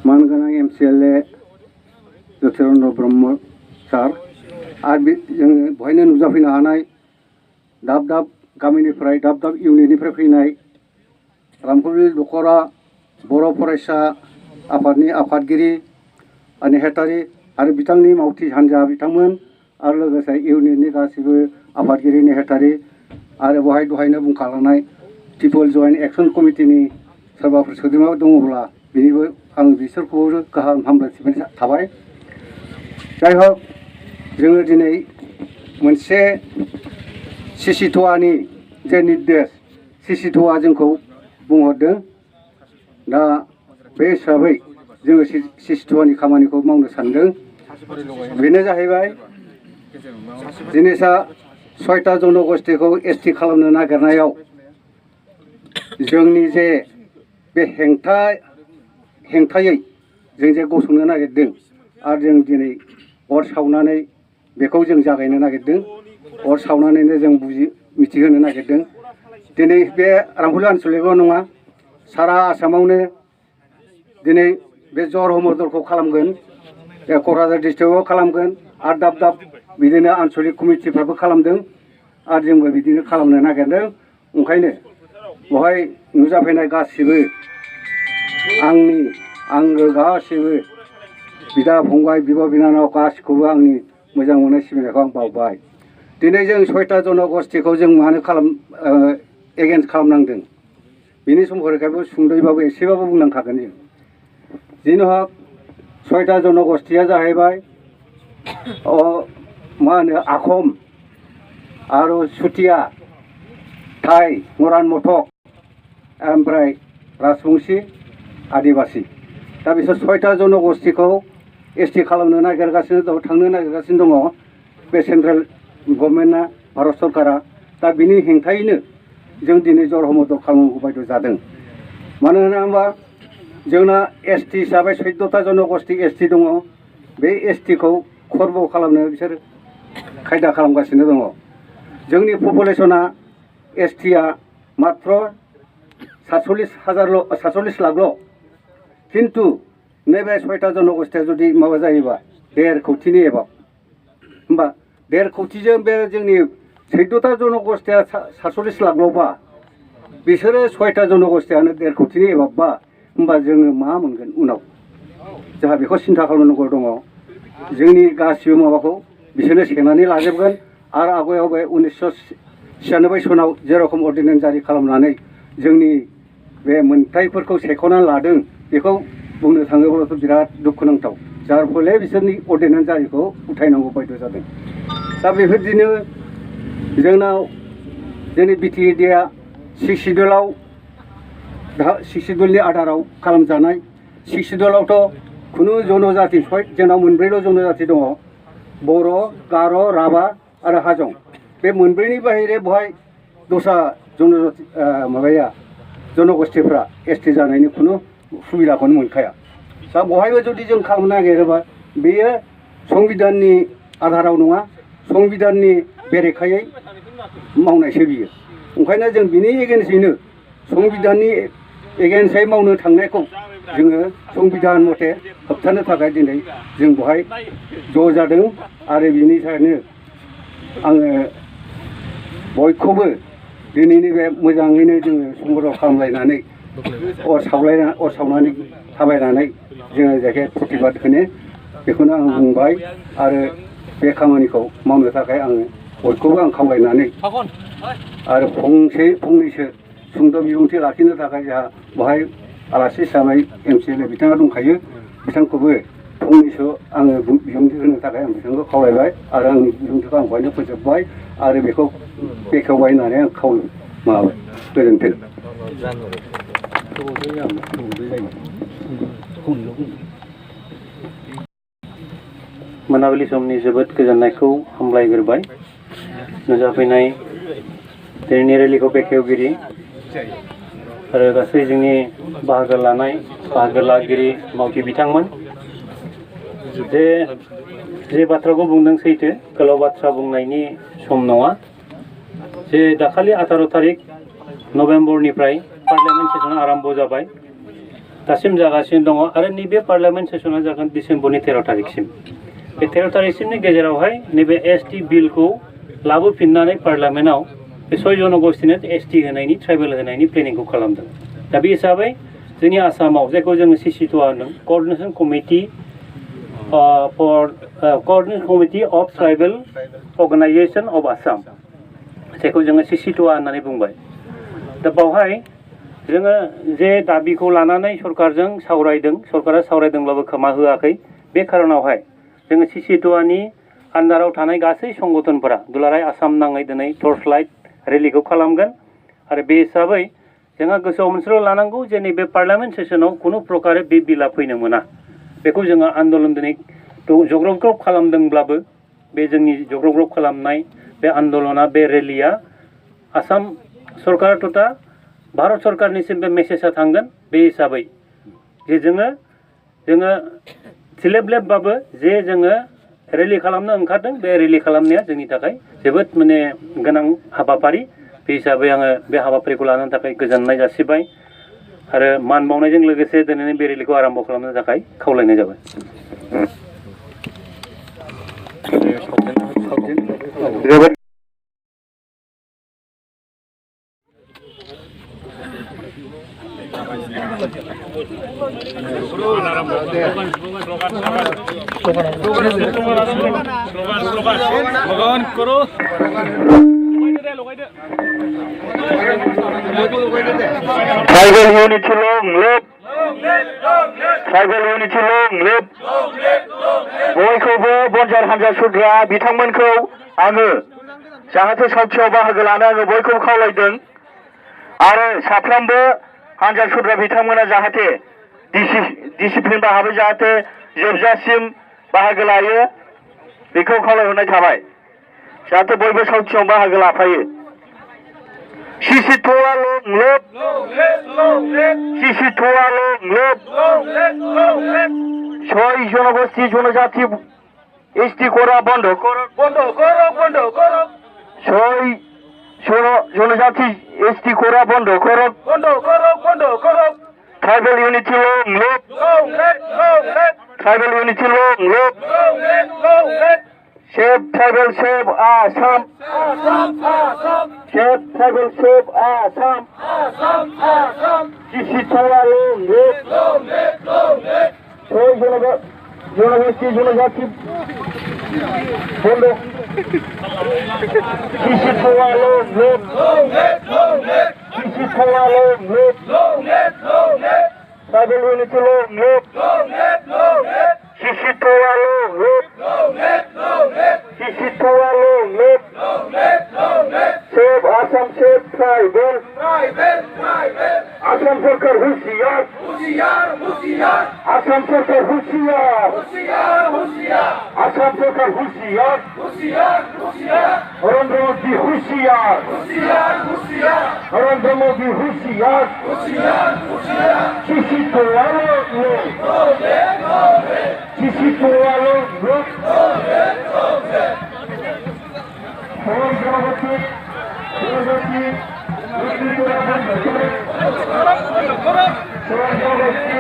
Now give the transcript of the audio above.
मानगोनां MCLA ज्योतिरन्द ब्रह्म सार आरो जों बहायनो नुजाफैनो हानाय दाब दाब गामिनिफ्राय दाब दाब इउनिटनिफ्राय फैनाय रामफुरबिल दख'रा बर' फरायसा आफादनि आफादगिरि नेहाथारि आरो बिथांनि मावथि हान्जा बिथांमोन आरो लोगोसे इउनिटनि गासिबो आफादगिरि नेहाथारि आरो बहाय दहायनो बुंखालांनाय पिपल जयेन्ट एक्सन कमिटिनि सोरबाफोर सोद्रोमा दङब्ला बिनिबो आं बिसोरखौबो गाहाम हामलायथि थाबाय। जाय हक जोङो दिनै मोनसे सिसिट'आनि जे निर्देश सिसिट'आ जोंखौ बुंहरदों दा बे हिसाबै जोङो सिसिट'आनि खामानिखौ मावनो सानदों। बेनो जाहैबाय जिनिसा 6टा जनगोष्ठीखौ ST खालामनो नागिरनायाव जोंनि जे बे हेंथायै जों जे गसंनो नागिरदों आरो जों दिनै अर सावनानै बेखौ जों जागायनो नागिरदों। अर सावनानैनो जों मिथिहोनो नागिरदों दिनै बे रामफुरबिल आनसलिकल' नङा सारा आसामावनो दिनै बे जरह मदलखौ खालामगोन क'क्राझार डिस्ट्रिक्टआव खालामगोन आरो दाब दाब बिदिनो आनसलिक कमिटिफ्राबो खालामदों आरो जोंबो बिदिनो खालामनो नागिरदों। ओंखायनो बहाय नुजाफैनाय गासिबो आंनि आंगो गासिबो बिदा फंबाय बिब' बिनानाव गासिखौबो आंनि मोजां मोननाय सिबिनायखौ आं बावबाय। दिनै जों 6टा जनगोष्ठीखौ जों मानो एगेन्स्ट खालामनांदों बिनि सम्पर्कआवबो सुंद'यैबाबो एसेबाबो बुंनांखागोन जों। जिन हक 6टा जनगोष्ठीया जाहैबाय मा होनो आहम आरो चुटिया थाई मरान मथक ओमफ्राय राजबंशी आदिबासी दा बिसोर 6टा जनगोष्ठीखौ ST खालामनो नागिरगासिनो दं थांनो नागिरगासिनो दङ बे सेन्ट्रेल गभर्नमेन्टआ भारत सरकारा। दा बिनि हेंथायैनो जों दिनै जरह मदल खालामनांगौ बायद' जादों। मानो होनोबा जोंना ST हिसाबै 14टा जनगोष्ठी ST दङ। बे STखौ खर्ब खालामनो बिसोर खायदा खालामगासिनो दङ। जोंनि पपुलेसना STआ मात्र 47 लाखल'। खिन्थु नैबे 6टा जनगोष्ठीया जुदि माबा जायोबा 1.5 कोटिनि एबाव होमबा 1.5 कोटिजों बे जोंनि 14टा जनगोष्ठीया 47 लाखल'बा बिसोरो 6टा जनगोष्ठीयानो 1.5 कोटिनि एबावबा होमबा जोङो मा मोनगोन उनाव जोंहा बेखौ सिन्था खालामनांगौ दङ। जोंनि गासिबो माबाखौ बिसोरनो सेनानै लाजोबगोन आरो आवगायाव बे 1996 सनाव जेरखम अर्डिनेन्स जारि खालामनानै जोंनि बे मोनथायफोरखौ सेख'नानै लादों बेखौ बुंनो थाङोब्लाथ' बिराद दुखुनांथाव जार फले बिसोरनि अर्डिनेन्स जारिखौ उथायनांगौ बायद' जादों। दा बेफोरदिनो जोंनाव जोंनि BTADआ 6 सिडुलनि आधाराव खालामजानाय 6 सिडुलावथ' खुनु जनजाति जोंनाव 4 जनजाति दङ बर' गार' राभा आरो हाजं। बे 4नि बाहेरे बहाय दस्रा जनजाति जनगोष्ठीफ्रा ST जानायनि खुनु सुबिदाखौनो मोनखाया। दा बहायबो जुदि जों खालामनो नागिरोबा बेयो संबिधाननि आधाराव नङा संबिधाननि बेरेखायै मावनायसो बियो। ओंखायनो जों बिनि एगेन्स्टैनो संबिधाननि एगेन्स्टै मावनो थांनायखौ जोङो संबिधान मथे होबथानो थाखाय दिनै जों बहाय ज' जादों आरो बिनि थाखायनो आङो बयखौबो दिनैनि बे मोजाङैनो जोङो संबोध खालामलायनानै अर सावनानै थाबायनानै जोङो जायखिया प्रतिबाद होनो बेखौनो आं बुंबाय आरो बे खामानिखौ मावनो थाखाय आङो बयखौबो आं खावलायनानै आरो फंनैसो सुंद' बिबुंथि लाखिनो थाखाय जोंहा बहाय आलासि हिसाबै MCLA बिथाङा दंखायो बिथांखौबो फंनैसो आङो बिबुंथि होनो थाखाय आं बिथांखौ खावलायबाय आरो आंनि बिबुंथिखौ आं बहायनो फोजोबबाय आरो बेखौ बेखेवबाय होननानै आं माबाबाय गोजोन्थों। मोनाबिलि समनि जोबोद गोजोननायखौ हामलायग्रोबाय। नुजाफैनाय दिनैनि रेलिखौ बेखेवगिरि आरो गासै जोंनि बाहागो लागिरि मावथि बिथांमोन जे बाथ्राखौ बुंदों सैथो गोलाव बाथ्रा बुंनायनि सम नङा। जे दाखालि 18 तारिख नभेम्बरनिफ्राय पार्लियामेन्ट सेसन आरम्भ जाबाय। दासिम जागासिनो दङ आरो नैबे पार्लियामेन्ट सेसना जागोन डिसेम्बरनि 13 तारिखसिम बे 13 तारिखसिमनि गेजेरावहाय नैबे एसटि बिलखौ लाबोफिननानै पार्लियामेन्टआव बे 6 जनगोष्ठीनो एसटि होनायनि ट्राइबेल होनायनि प्लेनिंखौ खालामदों दा बे हिसाबै जोंनि आसामाव जायखौ जोङो सिसिटुआ होनदों coordination committee of tribal organisation of Assam जायखौ जोङो सिसिटुआ होननानै बुंबाय दा बावहाय जोङो जे दाबिखौ लानानै सरकारजों सावरायदों सरकारा सावरायदोंब्लाबो खोमा होआखै बे खारनावहाय जोङो सिसिटुआनि आन्दाराव थानाय गासै संगठनफोरा दुलाराय आसाम नाङै दिनै टर्च लाइट रेलिखौ खालामगोन आरो बे हिसाबै जोंहा गोसोआव मोनसेल' लानांगौ जे नैबे पार्लियामेन्ट सेसनाव खुनु प्रकारे बे बिला फैनो मोना बेखौ जोङो आन्दलन दिनै जग्रब खालामदोंब्लाबो बे जोंनि जग्रब खालामनाय बे आन्दलना बे रेलिया आसाम सरकार तथा भारत सरकारनिसिम बे मेसेजआ थांगोन बे हिसाबै जे जोङो सिलेबलेबबाबो जे जोङो रेलि खालामनो ओंखारदों बे रेलि खालामनाया जोंनि थाखाय जोबोद माने गोनां हाबाफारि बे हिसाबै आङो बे हाबाफारिखौ लानो थाखाय गोजोननाय जासिबाय आरो मान बावनायजों लोगोसे दिनैनि बे रेलिखौ आरम्भ खालामनो थाखाय खावलायनाय जाबाय Tribal unity long live! Tribal unity long live! बयखौबो बनजार हानजा सुद्रा बिथांमोनखौ आङो जाहाथे सावथियाव बाहागो लानो आङो बयखौबो खावलायदों आरो साफ्रोमबो हानजा सुद्रा बिथांमोना जाहाथे डिसिप्लिन भाबै जाहाथे जोबजासिम बाहागो लायो बेखौ खावलायहरनाय थाबाय जाहाथे बयबो सावथियाव बाहागो लाफायो सिसिटुआ long live! सिसिटुआ long live! 6 জনগোষ্ঠী জনজাতি এসটি করা বন্ধ করো 6 জনজাতি এসটি করা বন্ধ করো tribal unity long live! Tribal unity long live! Save tribal save Assam! Save tribal save Assam! Sisitua long live! Soy জনগোষ্ঠী জনজাতি বন্ধ Sisitua long live! Sisitua long live! Tribal unity long live! Sisitua long live! Sisitua long live! Save Assam, save tribal! Assam Sarkar হুঁশিয়ার! Assam Sarkar হুঁশিয়ার! Assam Sarkar হুঁশিয়ার! নরেন্দ্র মোদী হুঁশিয়ার! নরেন্দ্র মোদী হুঁশিয়ার! Sisitua long live! Sisitua long live! সবাই জনগোষ্ঠী